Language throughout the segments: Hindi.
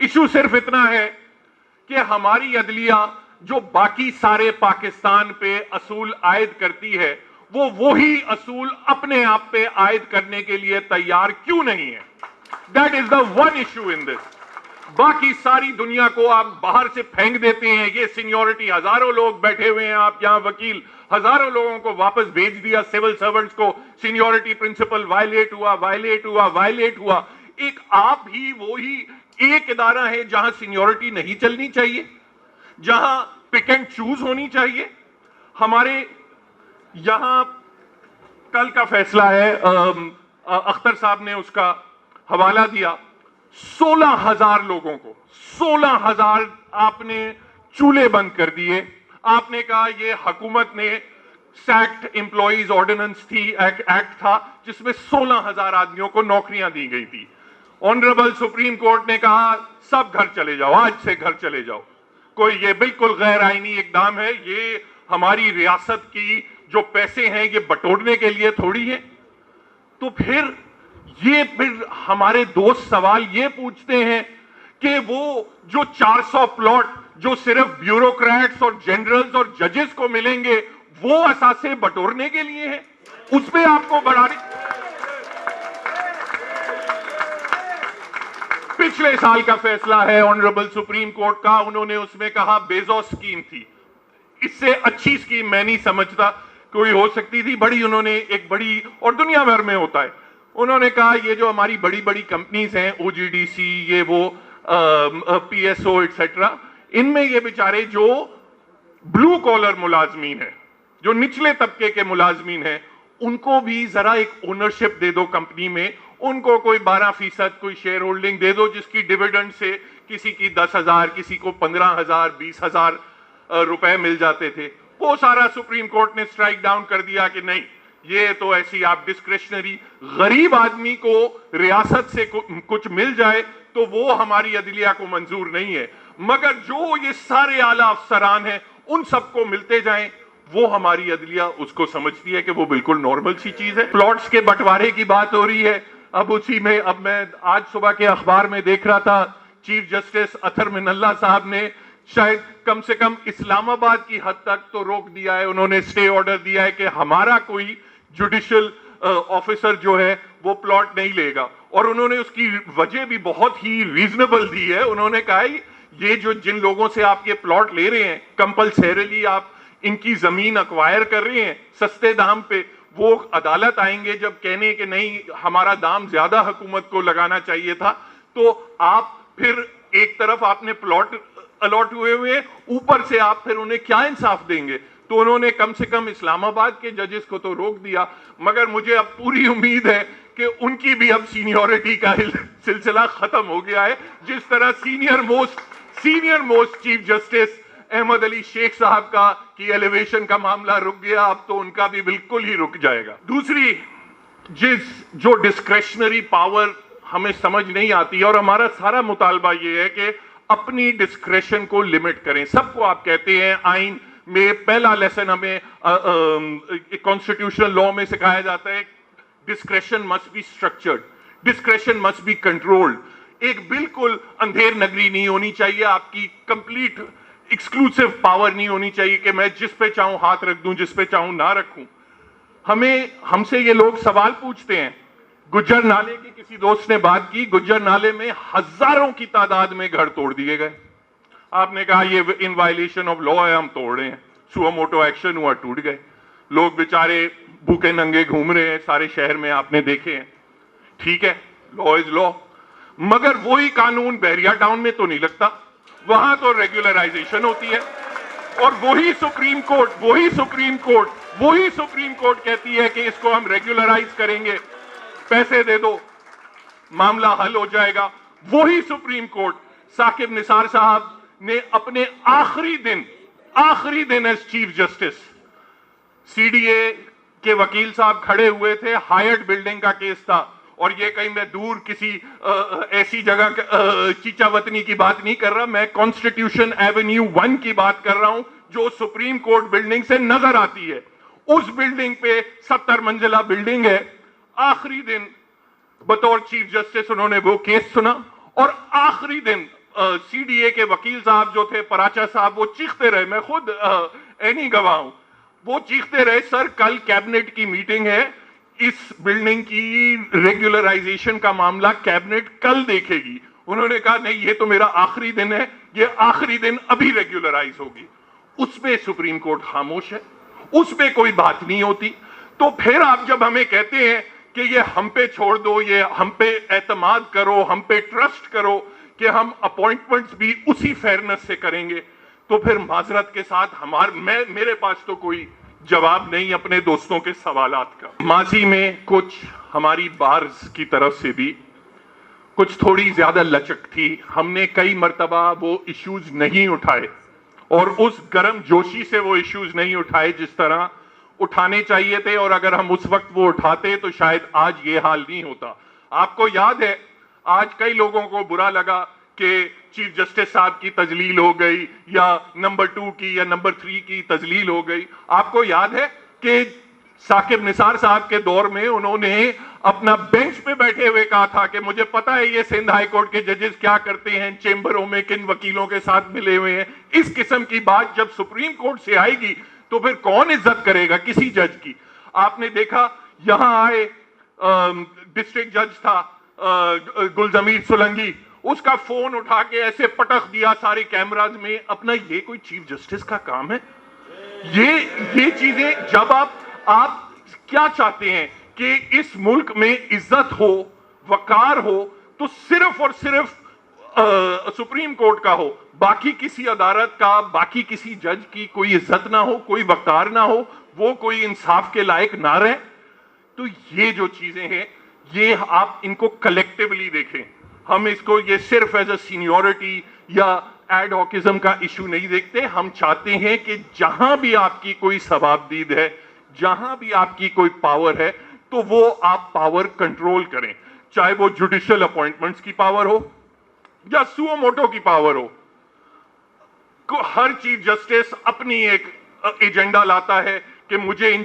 इशू सिर्फ इतना है कि हमारी अदलिया जो बाकी सारे पाकिस्तान पे असूल आयद करती है, वो वही असूल अपने आप पे आयद करने के लिए तैयार क्यों नहीं है? That is the one issue in this. बाकी सारी दुनिया को आप बाहर से फेंक देते हैं, ये सीनियोरिटी, हजारों लोग बैठे हुए हैं, आप यहां वकील, हजारों लोगों को वापस भेज दिया, सिविल सर्वेंट्स को, सीनियोरिटी प्रिंसिपल वायलेट हुआ, वायलेट हुआ, वायलेट हुआ। एक आप ही वो ही एक इदारा है जहां सीनियोरिटी नहीं चलनी चाहिए, जहां पिक एंड चूज होनी चाहिए। हमारे यहां कल का फैसला है, अख्तर साहब ने उसका हवाला दिया, 16,000 लोगों को, 16,000 आपने चूल्हे बंद कर दिए। आपने कहा ये हुकूमत ने सैक्ट एम्प्लॉइज ऑर्डिनेंस थी, एक्ट था, जिसमें 16,000 आदमियों को नौकरियां दी गई थी। ऑनरेबल सुप्रीम कोर्ट ने कहा सब घर चले जाओ, आज से घर चले जाओ। कोई ये बिल्कुल गैर आईनी इकदाम है, ये हमारी रियासत की जो पैसे हैं ये बटोरने के लिए थोड़ी है। तो फिर हमारे दोस्त सवाल ये पूछते हैं कि वो जो 400 प्लॉट जो सिर्फ ब्यूरोक्रेट्स और जनरल्स और जजेस को मिलेंगे, वो असासे बटोरने के लिए है, उस पे आपको बढ़ाने। पिछले साल का फैसला है ऑनरेबल सुप्रीम कोर्ट का, उन्होंने उसमें कहा बेजोस स्कीम थी, इससे अच्छी स्कीम मैं नहीं समझता कोई हो सकती थी। बड़ी उन्होंने एक बड़ी, और दुनिया भर में होता है, उन्होंने कहा ये जो हमारी बड़ी बड़ी कंपनीज हैं, ओजीडीसी, ये वो पीएसओ एक्सेट्रा, इनमें ये बेचारे जो ब्लू कॉलर मुलाजमीन हैं, जो निचले तबके के मुलाजमीन हैं, उनको भी जरा एक ओनरशिप दे दो कंपनी में, उनको कोई 12%, कोई शेयर होल्डिंग दे दो, जिसकी डिविडेंड से किसी की 10,000, किसी को 15,000, 20,000 रुपए मिल जाते थे। वो सारा सुप्रीम कोर्ट ने स्ट्राइक डाउन कर दिया कि नहीं, ये तो ऐसी आप डिस्क्रिशनरी, गरीब आदमी को रियासत से कुछ मिल जाए तो वो हमारी अदलिया को मंजूर नहीं है, मगर जो ये सारे आला अफसरान हैं उन सबको मिलते जाएं, वो हमारी अदलिया उसको समझती है कि वो बिल्कुल नॉर्मल सी चीज है। प्लॉट्स के बंटवारे की बात हो रही है, अब उसी में, अब मैं आज सुबह के अखबार में देख रहा था, चीफ जस्टिस अतर मिनल्ला साहब ने शायद कम से कम इस्लामाबाद की हद तक तो रोक दिया है, उन्होंने स्टे ऑर्डर दिया है कि हमारा कोई जुडिशियल ऑफिसर जो है वो प्लॉट नहीं लेगा, और उन्होंने उसकी वजह भी बहुत ही रीजनेबल दी है। उन्होंने कहा ये जो जिन लोगों से आप ये प्लॉट ले रहे हैं, कंपल्सरीली आप इनकी जमीन अक्वायर कर रहे हैं सस्ते दाम पे, वो अदालत आएंगे जब कहने कि नहीं हमारा दाम ज्यादा हुकूमत को लगाना चाहिए था, तो आप फिर एक तरफ आपने प्लॉट अलॉट हुए, ऊपर से आप फिर उन्हें क्या इंसाफ देंगे? तो उन्होंने कम से कम इस्लामाबाद के जजेस को तो रोक दिया, मगर मुझे अब पूरी उम्मीद है कि उनकी भी अब सीनियोरिटी का सिलसिला खत्म हो गया है। जिस तरह senior most chief justice Ahmed Ali Sheikh साहब का की एलिवेशन का मामला रुक गया, अब तो उनका भी बिल्कुल ही रुक जाएगा। दूसरी जो डिस्क्रेशनरी पावर हमें समझ नहीं आती, और हमारा सारा मुतालबा यह है कि अपनी डिस्क्रेशन को लिमिट करें। सबको आप कहते हैं, आइन में पहला लेसन हमें कॉन्स्टिट्यूशनल लॉ में सिखाया जाता है, discretion must be structured, discretion must be controlled. एक बिल्कुल अंधेर नगरी नहीं होनी चाहिए, आपकी कंप्लीट एक्सक्लूसिव पावर नहीं होनी चाहिए कि मैं जिस पे चाहूं हाथ रख दूं, जिस पे चाहूं ना रखूं। हमसे ये लोग सवाल पूछते हैं। गुज्जर नाले की किसी दोस्त ने बात की, गुज्जर नाले में हजारों की तादाद में घर तोड़ दिए गए। आपने कहा ये इन वायलेशन ऑफ लॉ है, हम तोड़ रहे हैं, सुओ मोटो एक्शन हुआ, टूट गए। लोग बेचारे भूखे नंगे घूम रहे हैं सारे शहर में, आपने देखे हैं। ठीक है, लॉ इज लॉ, मगर वही कानून बहरिया टाउन में तो नहीं लगता, वहां तो रेगुलराइजेशन होती है, और वही सुप्रीम कोर्ट कहती है कि इसको हम रेगुलराइज करेंगे, पैसे दे दो, मामला हल हो जाएगा। वही सुप्रीम कोर्ट साकिब निसार साहब ने अपने आखिरी दिन एज चीफ जस्टिस, सीडीए के वकील साहब खड़े हुए थे, हायट बिल्डिंग का केस था, और ये कहीं मैं दूर किसी ऐसी जगह चीचावतनी की बात नहीं कर रहा, मैं कॉन्स्टिट्यूशन एवेन्यू 1 की बात कर रहा हूं, जो सुप्रीम कोर्ट बिल्डिंग से नजर आती है। उस बिल्डिंग पे 70 मंजिला बिल्डिंग है। आखिरी दिन बतौर चीफ जस्टिस उन्होंने वो केस सुना, और आखिरी दिन सीडीए के वकील साहब जो थे, पराचा साहब, वो चीखते रहे, मैं खुद एनी गवाह हूं, वो चीखते रहे, सर कल कैबिनेट की मीटिंग है, इस बिल्डिंग की रेगुलराइजेशन का मामला कैबिनेट कल देखेगी। उन्होंने कहा नहीं, ये तो मेरा आखिरी दिन है, ये आखिरी दिन अभी रेगुलराइज होगी। उसमें सुप्रीम कोर्ट खामोश है, उसमें कोई बात नहीं होती। तो फिर आप जब हमें कहते हैं कि ये हम पे छोड़ दो, ये हम पे एतमाद करो, हम पे ट्रस्ट करो कि हम अपॉइंटमेंट्स भी उसी फेयरनेस से करेंगे, तो फिर माजरत के साथ मेरे पास तो कोई जवाब नहीं अपने दोस्तों के सवालात का। माजी में कुछ हमारी बार्स की तरफ से भी कुछ थोड़ी ज्यादा लचक थी, हमने कई मर्तबा वो इश्यूज नहीं उठाए और उस गर्म जोशी से वो इश्यूज नहीं उठाए जिस तरह उठाने चाहिए थे, और अगर हम उस वक्त वो उठाते तो शायद आज ये हाल नहीं होता। आपको याद है, आज कई लोगों को बुरा लगा कि चीफ जस्टिस साहब की तजलील हो गई या नंबर 2 की या नंबर 3 की तजलील हो गई। आपको याद है कि साकिब निसार साहब के दौर में उन्होंने अपना बेंच पे बैठे हुए कहा था कि मुझे पता है ये सिंध हाई कोर्ट के जजेस क्या करते हैं, चेंबरों में किन वकीलों के साथ मिले हुए हैं। इस किस्म की बात जब सुप्रीम कोर्ट से आएगी तो फिर कौन इज्जत करेगा किसी जज की। आपने देखा यहां आए डिस्ट्रिक्ट जज था गुलजमीर सोलंकी, उसका फोन उठा के ऐसे पटक दिया सारे कैमराज में अपना। ये कोई चीफ जस्टिस का काम है? ये चीजें जब आप क्या चाहते हैं कि इस मुल्क में इज्जत हो, वकार हो, तो सिर्फ और सिर्फ सुप्रीम कोर्ट का हो, बाकी किसी अदालत का, बाकी किसी जज की कोई इज्जत ना हो, कोई वकार ना हो, वो कोई इंसाफ के लायक ना रहे। तो ये जो चीजें हैं, ये आप इनको कलेक्टिवली देखें। हम इसको ये सिर्फ एज अ सीनियोरिटी या एडहॉकिज्म का इशू नहीं देखते। हम चाहते हैं कि जहां भी आपकी कोई सवाबदीद है, जहां भी आपकी कोई पावर है, तो वो आप पावर कंट्रोल करें, चाहे वो जुडिशियल अपॉइंटमेंट्स की पावर हो या सुओ मोटो की पावर हो। हर चीफ जस्टिस अपनी एक एजेंडा लाता है कि मुझे इन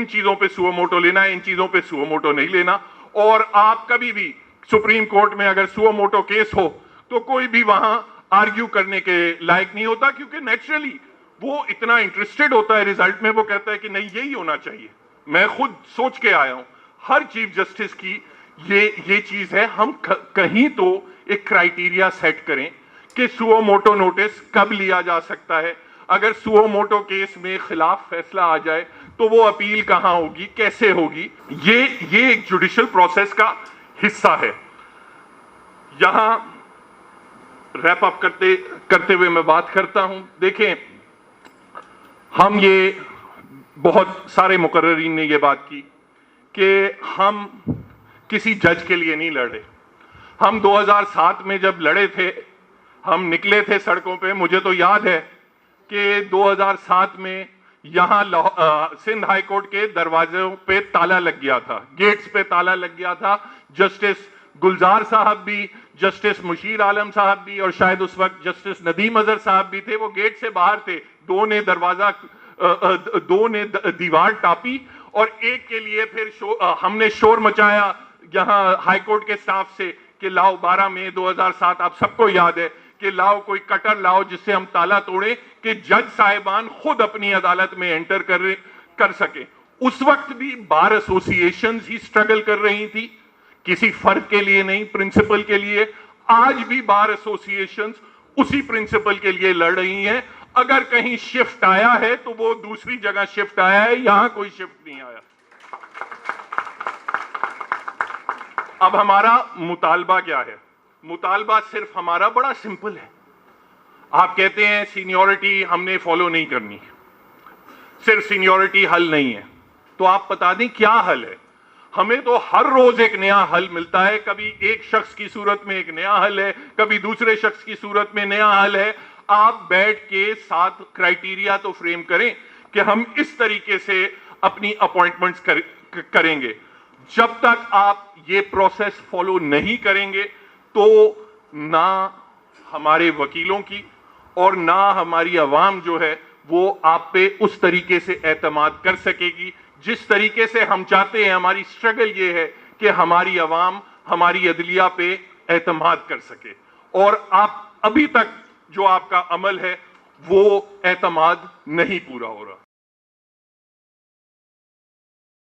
चीजों पे सुओ मोटो लेना है, इन चीजों पे सुओ मोटो नहीं लेना। और आप कभी भी सुप्रीम कोर्ट में अगर सुओ मोटो केस हो तो कोई भी वहां आर्ग्यू करने के लायक नहीं होता, क्योंकि नेचुरली वो इतना इंटरेस्टेड होता है रिजल्ट में, वो कहता है कि नहीं यही होना चाहिए। मैं खुद सोच के आया हूं, हर चीफ जस्टिस की ये चीज है। हम कहीं तो एक क्राइटेरिया सेट करें कि सुओ मोटो नोटिस कब लिया जा सकता है, अगर सुओ मोटो केस में खिलाफ फैसला आ जाए तो वो अपील कहां होगी, कैसे होगी। ये एक जुडिशियल प्रोसेस का हिस्सा है। यहां रैप अप करते हुए मैं बात करता हूं। देखें, हम ये बहुत सारे मुकर्ररीन ने ये बात की कि हम किसी जज के लिए नहीं लड़े। हम 2007 में जब लड़े थे, हम निकले थे सड़कों पे। मुझे तो याद है कि 2007 में यहां सिंध हाई कोर्ट के दरवाजों पे ताला लग गया था, गेट्स पे ताला लग गया था। जस्टिस गुलजार साहब भी, जस्टिस मुशीर आलम साहब भी, और शायद उस वक्त जस्टिस नदीम अजहर साहब भी थे, वो गेट से बाहर थे। दो ने दीवार टापी और एक के लिए फिर हमने शोर मचाया यहां हाईकोर्ट के स्टाफ से कि लाओ 12 मई 2007, आप सबको याद है कि लाओ कोई कटर लाओ जिससे हम ताला तोड़े कि जज साहिबान खुद अपनी अदालत में एंटर कर सके। उस वक्त भी बार एसोसिएशंस ही स्ट्रगल कर रही थी, किसी फर्द के लिए नहीं, प्रिंसिपल के लिए। आज भी बार एसोसिएशंस उसी प्रिंसिपल के लिए लड़ रही हैं। अगर कहीं शिफ्ट आया है तो वो दूसरी जगह शिफ्ट आया है, यहां कोई शिफ्ट नहीं आया। अब हमारा मुतालबा क्या है? मुतालबा सिर्फ हमारा बड़ा सिंपल है। आप कहते हैं सीनियरिटी हमने फॉलो नहीं करनी, सिर्फ सीनियरिटी हल नहीं है, तो आप बता दें क्या हल है। हमें तो हर रोज एक नया हल मिलता है। कभी एक शख्स की सूरत में एक नया हल है, कभी दूसरे शख्स की सूरत में नया हल है। आप बैठ के साथ क्राइटेरिया तो फ्रेम करें कि हम इस तरीके से अपनी अपॉइंटमेंट्स करेंगे। जब तक आप ये प्रोसेस फॉलो नहीं करेंगे तो ना हमारे वकीलों की और ना हमारी आवाम जो है वो आप पे उस तरीके से एतमाद कर सकेगी जिस तरीके से हम चाहते हैं। हमारी स्ट्रगल ये है कि हमारी आवाम हमारी अदलिया पे एतमाद कर सके। और आप अभी तक जो आपका अमल है वो एतमाद नहीं पूरा हो रहा।